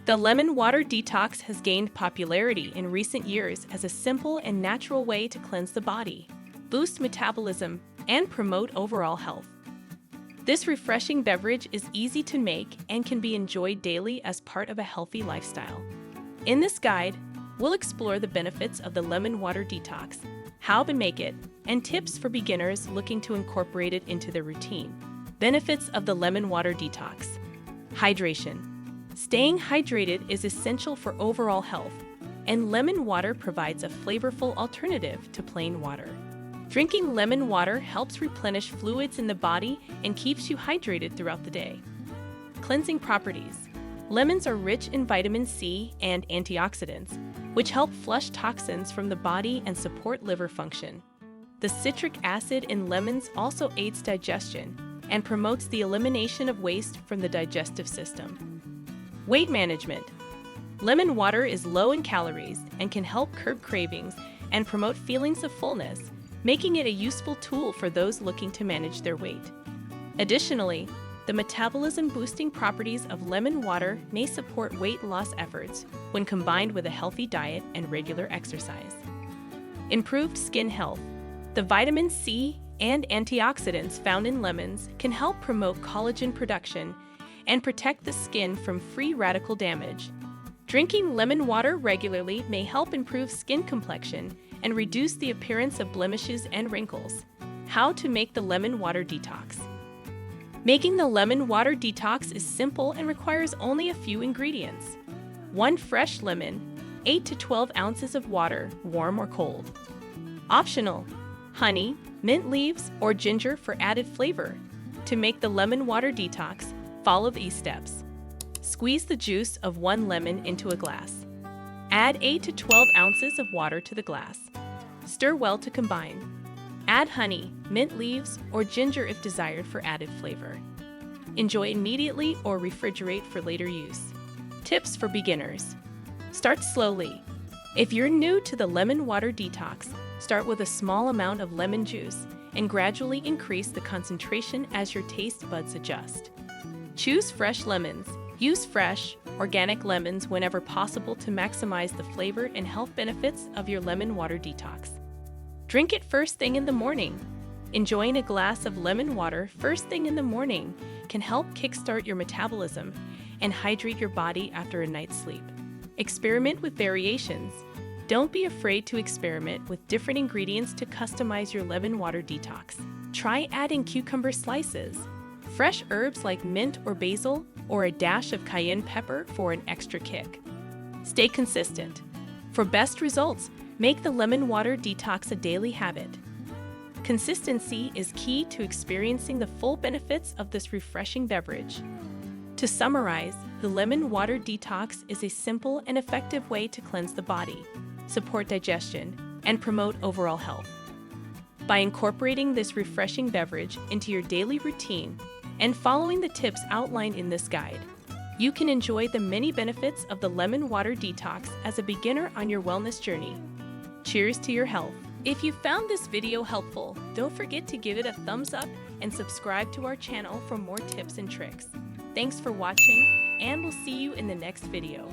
The lemon water detox has gained popularity in recent years as a simple and natural way to cleanse the body, boost metabolism, and promote overall health. This refreshing beverage is easy to make and can be enjoyed daily as part of a healthy lifestyle. In this guide, we'll explore the benefits of the lemon water detox, how to make it, and tips for beginners looking to incorporate it into their routine. Benefits of the lemon water detox. Hydration. Staying hydrated is essential for overall health, and lemon water provides a flavorful alternative to plain water. Drinking lemon water helps replenish fluids in the body and keeps you hydrated throughout the day. Cleansing properties. Lemons are rich in vitamin C and antioxidants, which help flush toxins from the body and support liver function. The citric acid in lemons also aids digestion and promotes the elimination of waste from the digestive system. Weight management. Lemon water is low in calories and can help curb cravings and promote feelings of fullness, making it a useful tool for those looking to manage their weight. Additionally, the metabolism-boosting properties of lemon water may support weight loss efforts when combined with a healthy diet and regular exercise. Improved skin health. The vitamin C and antioxidants found in lemons can help promote collagen production and protect the skin from free radical damage. Drinking lemon water regularly may help improve skin complexion and reduce the appearance of blemishes and wrinkles. How to make the lemon water detox. Making the lemon water detox is simple and requires only a few ingredients. 1 fresh lemon, 8 to 12 ounces of water, warm or cold. Optional: honey, mint leaves, or ginger for added flavor. To make the lemon water detox, follow these steps. Squeeze the juice of 1 lemon into a glass. Add 8 to 12 ounces of water to the glass. Stir well to combine. Add honey, mint leaves, or ginger if desired for added flavor. Enjoy immediately or refrigerate for later use. Tips for beginners. Start slowly. If you're new to the lemon water detox, start with a small amount of lemon juice and gradually increase the concentration as your taste buds adjust. Choose fresh lemons. Use fresh, organic lemons whenever possible to maximize the flavor and health benefits of your lemon water detox. Drink it first thing in the morning. Enjoying a glass of lemon water first thing in the morning can help kickstart your metabolism and hydrate your body after a night's sleep. Experiment with variations. Don't be afraid to experiment with different ingredients to customize your lemon water detox. Try adding cucumber slices, fresh herbs like mint or basil, or a dash of cayenne pepper for an extra kick. Stay consistent. For best results, make the lemon water detox a daily habit. Consistency is key to experiencing the full benefits of this refreshing beverage. To summarize, the lemon water detox is a simple and effective way to cleanse the body, support digestion, and promote overall health. By incorporating this refreshing beverage into your daily routine and following the tips outlined in this guide, you can enjoy the many benefits of the lemon water detox as a beginner on your wellness journey. Cheers to your health! If you found this video helpful, don't forget to give it a thumbs up and subscribe to our channel for more tips and tricks. Thanks for watching, and we'll see you in the next video.